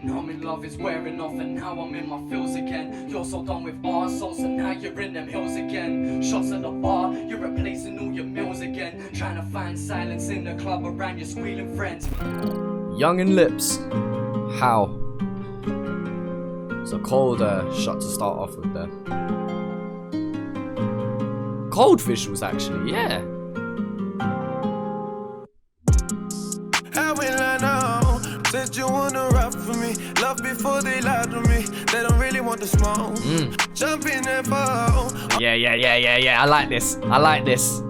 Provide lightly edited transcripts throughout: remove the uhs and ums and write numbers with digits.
Numbing love is wearing off and now I'm in my feels again. You're so done with arseholes and now you're in them hills again. Shots at the bar, you're replacing all your meals again. Trying to find silence in the club around your squealing friends. Youngn Lipz. How? It's a cold shot to start off with there. Cold visuals actually, yeah. How will I know? Said you wanna rap for me. Love before they lied to me. They don't really want the smoke. Jump in that ball. Yeah. I like this. I like this.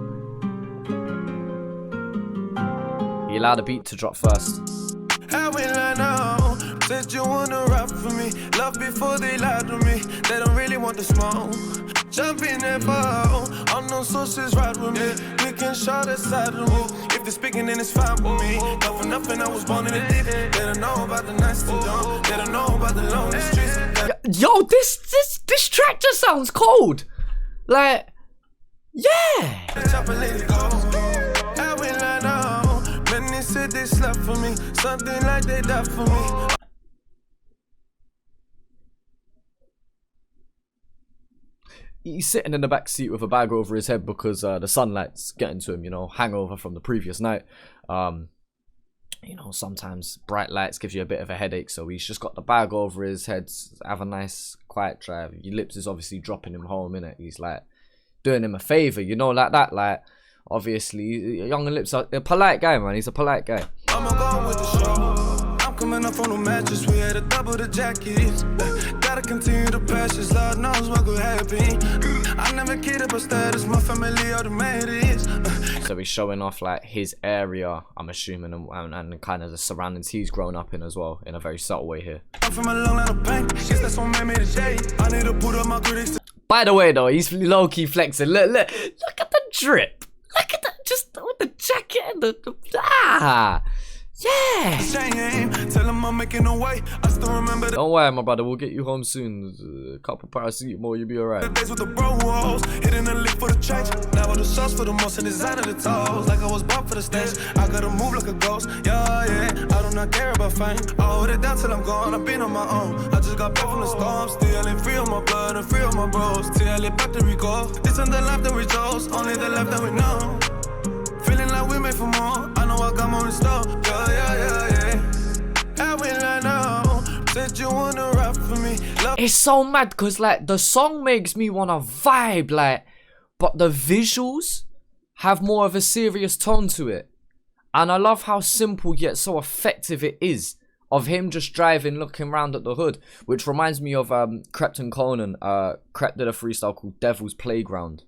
You allow the beat to drop first. How will I know? Said you wanna rap for me. Love before they lied to me. They don't really want the smoke. Jump in that ball. On no sources ride with me. We can shout that side of me. If they're speaking, then it's fine with me. Not for nothing, I was born in the deep. They don't know about the nice and dumb. They don't know about the lonely streets. Yo, this track just sounds cold. Like, yeah. How will I know? Many said they slept for me. Something like they died for me. He's sitting in the back seat with a bag over his head because the sunlight's getting to him, you know, hangover from the previous night. You know, sometimes bright lights gives you a bit of a headache, so he's just got the bag over his head, have a nice quiet drive. Your Lips is obviously dropping him home, innit? He's like doing him a favor, you know, like that. Like, obviously, Youngn Lipz, a polite guy, man. He's a polite guy. I'm going with the show. I'm coming up on the mattress. We had a double the jackets. Gotta continue the passions. Lord knows what could happen. I never kid about status. My family are the matters. So he's showing off like his area, I'm assuming, and kind of the surroundings he's grown up in as well, in a very subtle way here. I'm from a long line of pain. Guess that's what made me today. I need to put up my critics. By the way, though, he's low-key flexing. Look at the drip. Look at that, just with the jacket and the yeah. Tell him I'm making a way. I still remember Don't worry, my brother. We'll get you home soon. A couple paracetamol, you'll be alright. the days with the bro walls. Hitting the lick for the change. Now with the sauce for the most and design of the toes. Like I was bought for the stage. I gotta move like a ghost. Yeah. I do not care about fame. I hold it down till I'm gone. I've been on my own. I just got back from the storm. Still ain't free on my blood and free on my bros. Till I live back to Rico. This ain't the life that we chose. Only the life that we know. Feeling like we made for more. I know I got more in store. Yeah. How will I know? Said you wanna rap for me. It's so mad because like the song makes me wanna vibe, like, but the visuals have more of a serious tone to it, and I love how simple yet so effective it is. Of him just driving, looking around at the hood, which reminds me of Krept and Conan. Krept did a freestyle called Devil's Playground.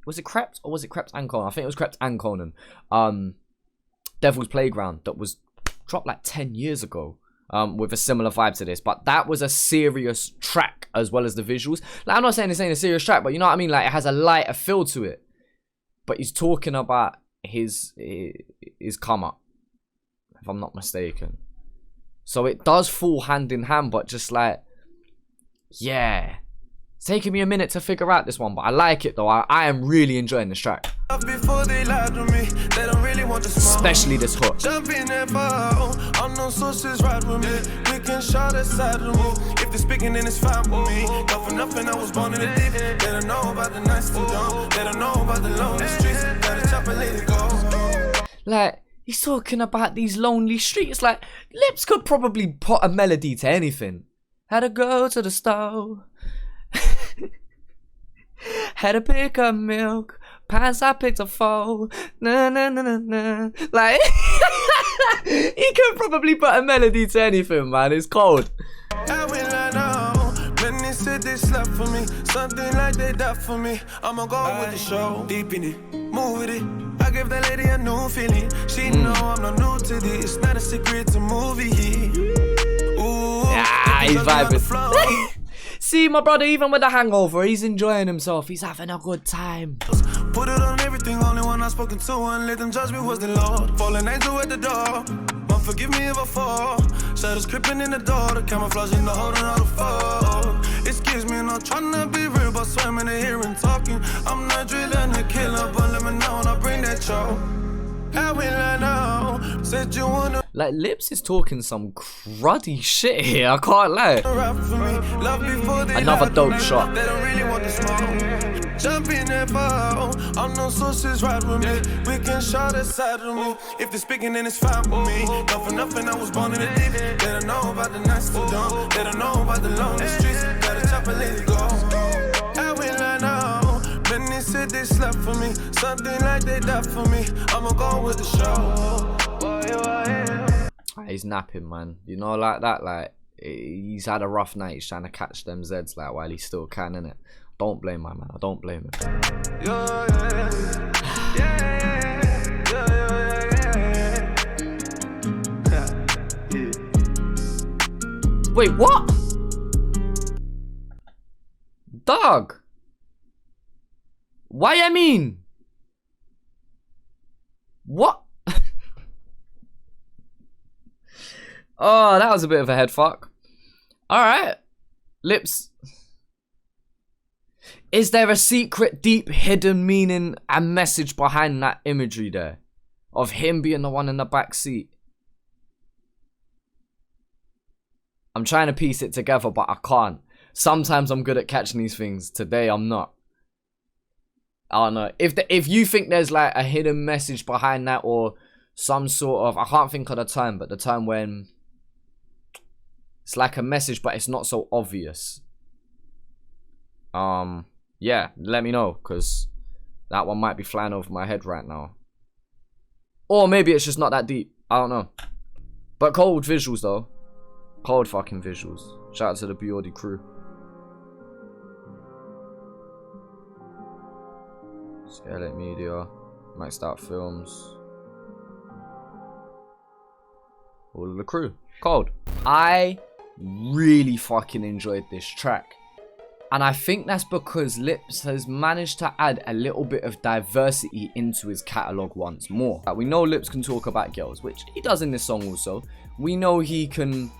Was it Krept or was it Krept and Conan? I think it was Krept and Conan. Devil's Playground, that was dropped like 10 years ago, with a similar vibe to this. But that was a serious track as well as the visuals. Like, I'm not saying this ain't a serious track, but you know what I mean? Like, it has a lighter feel to it. But he's talking about his come up, if I'm not mistaken. So it does fall hand in hand, but just like, yeah. It's taking me a minute to figure out this one, but I like it though. I am really enjoying this track. Before they lied to me, they don't really want the smoke. Especially this hook. Jump in that ball. On no sources ride with me. We can shout that side of me. If they're speaking, then it's fine with me. Not for nothing, I was born in the deep. They don't know about the nice and dumb. They don't know about the lonely streets. Gotta chop and let it go. Like, he's talking about these lonely streets. Like, Lips could probably put a melody to anything. Had to go to the store. Had to pick up milk. Pants I picked up for. Na. Like, he could probably put a melody to anything, man. It's cold. How will I know? Many said they slept for me. Something like they died for me. I'ma go with the show. Deep in it. Move with it. I give that lady a new feeling. She know I'm not new to this. Not a secret to movie. Ooh, he's vibing. See, my brother, even with the hangover, he's enjoying himself. He's having a good time. Put it on everything, only one I spoken to, and let them judge me was the Lord. Fallen angel at the door. Mom, forgive me if I fall. Shadows creeping in the door, the camouflage in the holding all the fall. Excuse me, not trying to be real, but swimming in here and talking. I'm not drilling a killer, but let me know when I bring that show. How will I know? Said you wanna. Like, Lipz is talking some cruddy shit here, I can't lie. Another dope shot. They don't really want the smoke. Jump in that boat. I'm no sources ride with me. We can shot aside of me. If they're speaking, then it's fine with me. Not for nothing, I was born in the deep. They don't know about the nights too dumb. They don't know about the lonely streets. Gotta chop and let it go. I will I know. Many said they slept for me. Something like they died for me. I'ma go with the show. He's napping, man. You know, like that, like, he's had a rough night. He's trying to catch them Zeds, like, while he still can, innit? Don't blame my man. I don't blame him. Wait, what? Dog. Why I mean? What? Oh, that was a bit of a head fuck. Alright. Lipz. Is there a secret, deep, hidden meaning and message behind that imagery there? Of him being the one in the back seat? I'm trying to piece it together, but I can't. Sometimes I'm good at catching these things. Today, I'm not. I don't know. If you think there's like a hidden message behind that, or some sort of... I can't think of the term, but the term when... it's like a message, but it's not so obvious. Yeah, let me know, because that one might be flying over my head right now. Or maybe it's just not that deep. I don't know. But cold visuals, though. Cold fucking visuals. Shout out to the Biordi crew. Scarlet Media. Maxed Out Films. All of the crew. Cold. I really fucking enjoyed this track. And I think that's because Lipz has managed to add a little bit of diversity into his catalogue once more. We know Lipz can talk about girls, which he does in this song also. We know he can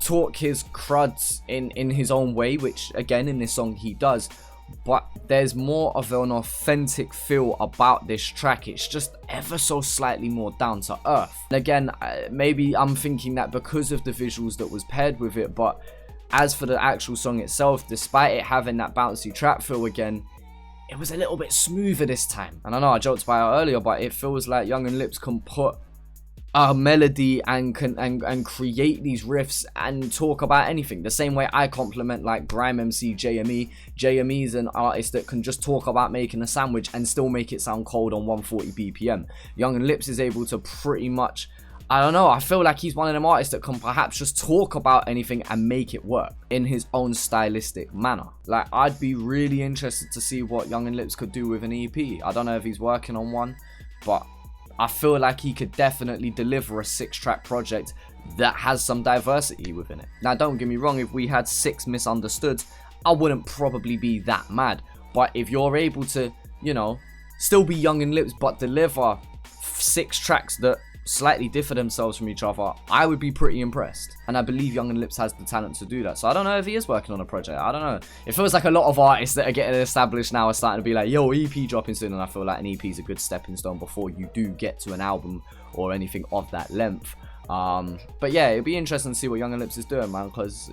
talk his cruds in his own way, which again in this song he does. But there's more of an authentic feel about this track. It's just ever so slightly more down to earth. And again, maybe I'm thinking that because of the visuals that was paired with it, but as for the actual song itself, despite it having that bouncy trap feel again, it was a little bit smoother this time. And I know I joked about it earlier, but it feels like Youngn Lipz can put a melody and create these riffs and talk about anything. The same way I compliment like Grime MC JME. JME is an artist that can just talk about making a sandwich and still make it sound cold on 140 BPM. Youngn Lipz is able to pretty much... I don't know, I feel like he's one of them artists that can perhaps just talk about anything and make it work in his own stylistic manner. Like, I'd be really interested to see what Youngn Lipz could do with an EP. I don't know if he's working on one, but I feel like he could definitely deliver a 6-track project that has some diversity within it. Now, don't get me wrong, if we had 6 Misunderstoods, I wouldn't probably be that mad. But if you're able to, you know, still be Youngn Lipz but deliver 6 tracks that slightly differ themselves from each other, I would be pretty impressed. And I believe Youngn Lipz has the talent to do that. So I don't know if he is working on a project. I don't know. It feels like a lot of artists that are getting established now are starting to be like, yo, EP dropping soon. And I feel like an EP is a good stepping stone before you do get to an album or anything of that length. But yeah, it'd be interesting to see what Youngn Lipz is doing, man, because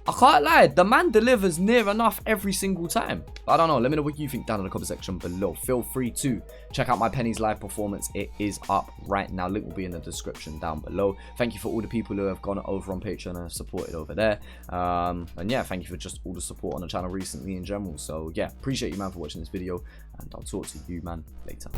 I can't lie, the man delivers near enough every single time. I don't know, let me know what you think down in the comment section below. Feel free to check out my Penny's live performance. It is up right now. Link will be in the description down below. Thank you for all the people who have gone over on Patreon and supported over there. And yeah, thank you for just all the support on the channel recently in general. So yeah, appreciate you, man, for watching this video, and I'll talk to you, man, later.